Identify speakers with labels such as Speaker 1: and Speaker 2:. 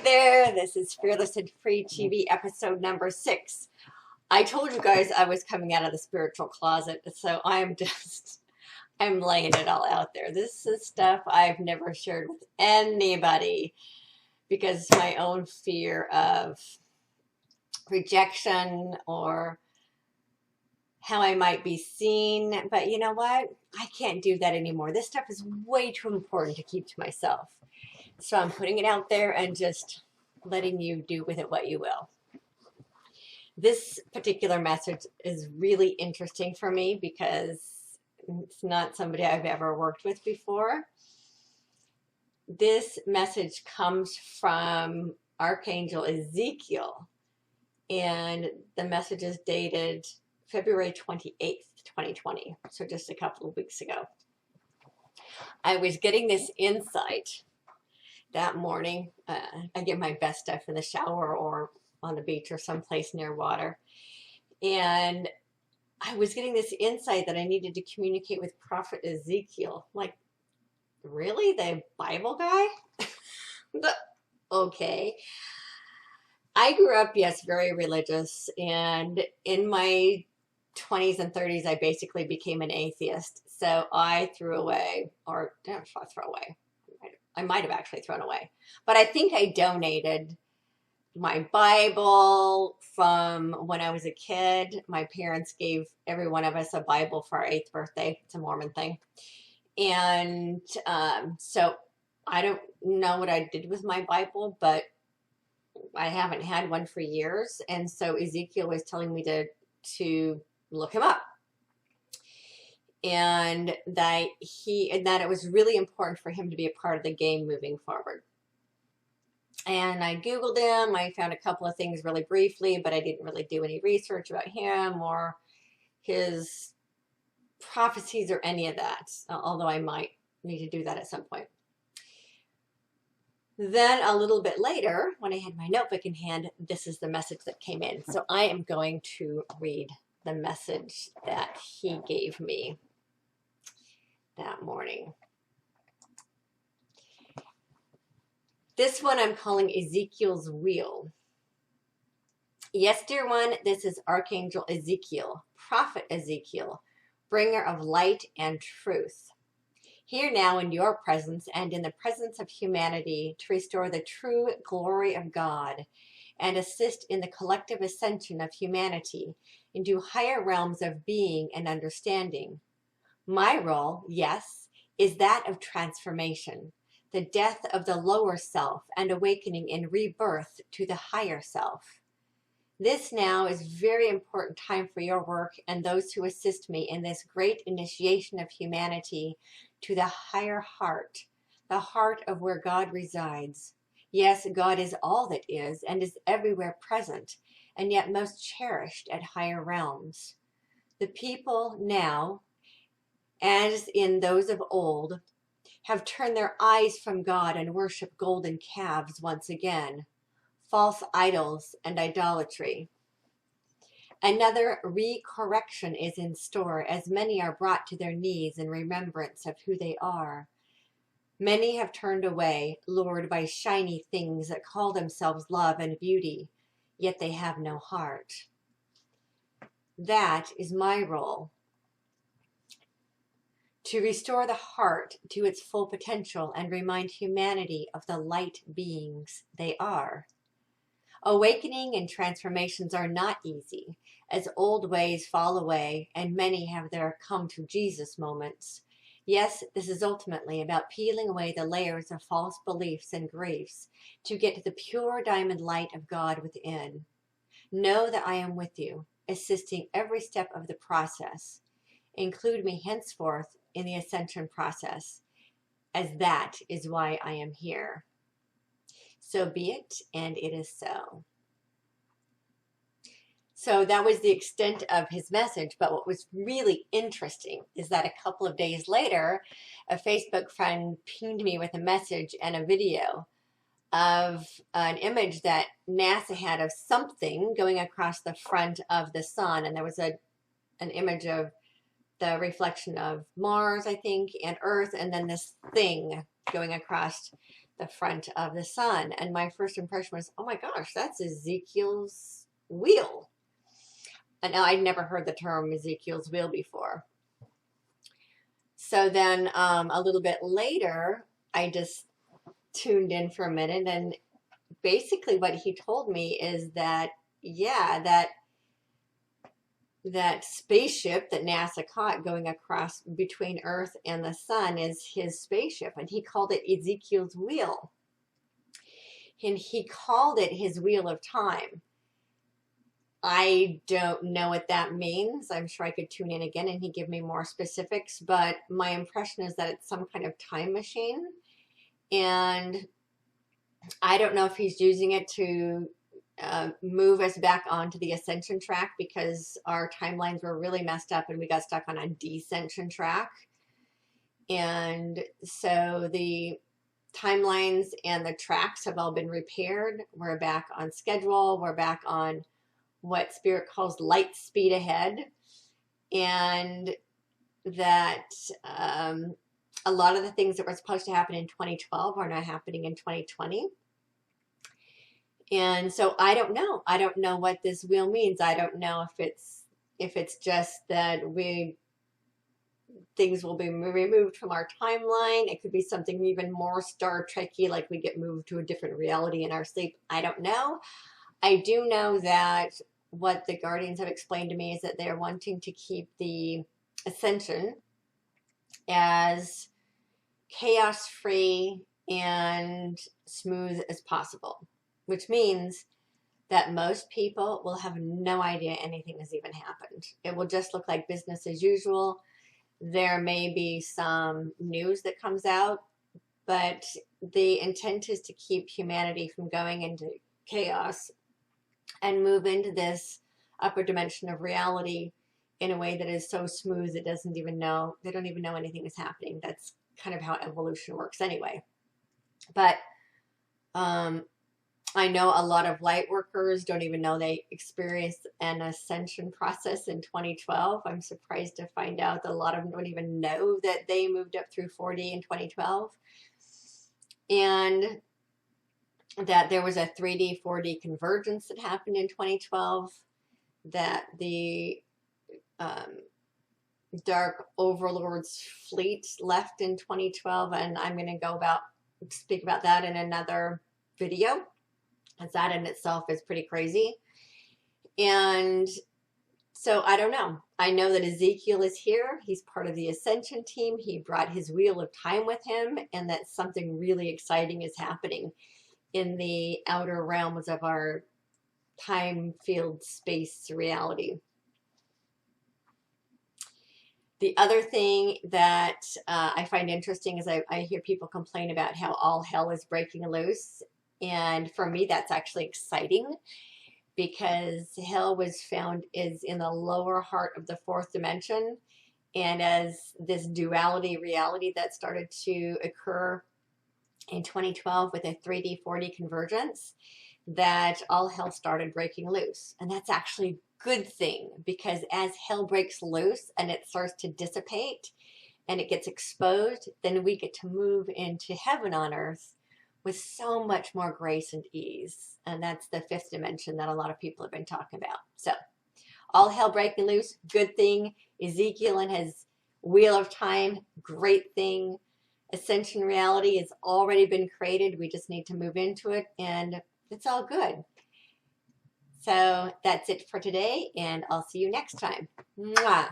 Speaker 1: there, this is Fearless and Free TV episode number 6. I told you guys I was coming out of the spiritual closet, so I'm laying it all out there. This is stuff I've never shared with anybody because my own fear of rejection or how I might be seen. But you know what? I can't do that anymore. This stuff is way too important to keep to myself. So I'm putting it out there and just letting you do with it what you will. This particular message is really interesting for me because it's not somebody I've ever worked with before. This message comes from Archangel Ezekiel, and the message is dated February 28th, 2020, so just a couple of weeks ago. I was getting this insight that morning. I get my best stuff in the shower or on the beach or someplace near water. And I was getting this insight that I needed to communicate with Prophet Ezekiel. Like, really? The Bible guy? Okay. I grew up, yes, very religious. And in my 20s and 30s, I basically became an atheist. So I threw away, or didn't throw away. I might have actually thrown away. But I think I donated my Bible from when I was a kid. My parents gave every one of us a Bible for our 8th birthday. It's a Mormon thing. And so I don't know what I did with my Bible, but I haven't had one for years. And so Ezekiel was telling me to look him up. And that it was really important for him to be a part of the game moving forward. And I Googled him. I found a couple of things really briefly, but I didn't really do any research about him or his prophecies or any of that, although I might need to do that at some point. Then a little bit later, when I had my notebook in hand, this is the message that came in. So I am going to read the message that he gave me that morning. This one I'm calling Ezekiel's Wheel. Yes, dear one, this is Archangel Ezekiel, Prophet Ezekiel, bringer of light and truth. Here now in your presence and in the presence of humanity to restore the true glory of God and assist in the collective ascension of humanity into higher realms of being and understanding. My role, yes, is that of transformation, the death of the lower self and awakening in rebirth to the higher self. This now is very important time for your work and those who assist me in this great initiation of humanity to the higher heart, the heart of where God resides. Yes, God is all that is and is everywhere present, and yet most cherished at higher realms. The people now, as in those of old, have turned their eyes from God and worship golden calves once again, false idols and idolatry. Another recorrection is in store as many are brought to their knees in remembrance of who they are. Many have turned away, lured by shiny things that call themselves love and beauty, yet they have no heart. That is my role. To restore the heart to its full potential and remind humanity of the light beings they are. Awakening and transformations are not easy, as old ways fall away and many have their come to Jesus moments. Yes, this is ultimately about peeling away the layers of false beliefs and griefs to get to the pure diamond light of God within. Know that I am with you, assisting every step of the process. Include me henceforth in the ascension process, as that is why I am here. So be it, and it is so. So that was the extent of his message, but what was really interesting is that a couple of days later, a Facebook friend pinged me with a message and a video of an image that NASA had of something going across the front of the sun, and there was an image of the reflection of Mars, I think, and Earth, and then this thing going across the front of the sun. And my first impression was, oh my gosh, that's Ezekiel's wheel. And I'd never heard the term Ezekiel's wheel before. So then a little bit later, I just tuned in for a minute, and basically what he told me is that, yeah, that spaceship that NASA caught going across between Earth and the sun is his spaceship, and he called it Ezekiel's wheel. And he called it his wheel of time. I don't know what that means. I'm sure I could tune in again and he'd give me more specifics, but my impression is that it's some kind of time machine. And I don't know if he's using it to move us back onto the ascension track, because our timelines were really messed up and we got stuck on a descension track. And so the timelines and the tracks have all been repaired. We're back on schedule. We're back on what Spirit calls light speed ahead. And that a lot of the things that were supposed to happen in 2012 are not happening in 2020. And so I don't know. I don't know what this wheel means. I don't know if it's just that things will be removed from our timeline. It could be something even more Star Trek-y, like we get moved to a different reality in our sleep. I don't know. I do know that what the Guardians have explained to me is that they're wanting to keep the Ascension as chaos-free and smooth as possible, which means that most people will have no idea anything has even happened. It will just look like business as usual. There may be some news that comes out, but the intent is to keep humanity from going into chaos and move into this upper dimension of reality in a way that is so smooth it doesn't even know, they don't even know anything is happening. That's kind of how evolution works anyway. But I know a lot of light workers don't even know they experienced an ascension process in 2012. I'm surprised to find out that a lot of them don't even know that they moved up through 4D in 2012. And that there was a 3D, 4D convergence that happened in 2012, that the Dark Overlord's fleet left in 2012, and I'm going to speak about that in another video, as that in itself is pretty crazy. And so I don't know. I know that Ezekiel is here. He's part of the Ascension team. He brought his wheel of time with him, and that something really exciting is happening in the outer realms of our time field space reality. The other thing that I find interesting is I hear people complain about how all hell is breaking loose. And for me, that's actually exciting, because hell was found is in the lower heart of the fourth dimension. And as this duality reality that started to occur in 2012 with a 3D, 4D convergence, that all hell started breaking loose. And that's actually a good thing, because as hell breaks loose and it starts to dissipate and it gets exposed, then we get to move into heaven on earth with so much more grace and ease. And that's the fifth dimension that a lot of people have been talking about. So all hell breaking loose, good thing. Ezekiel and his wheel of time, great thing. Ascension reality has already been created. We just need to move into it, and it's all good. So that's it for today, and I'll see you next time. Mwah.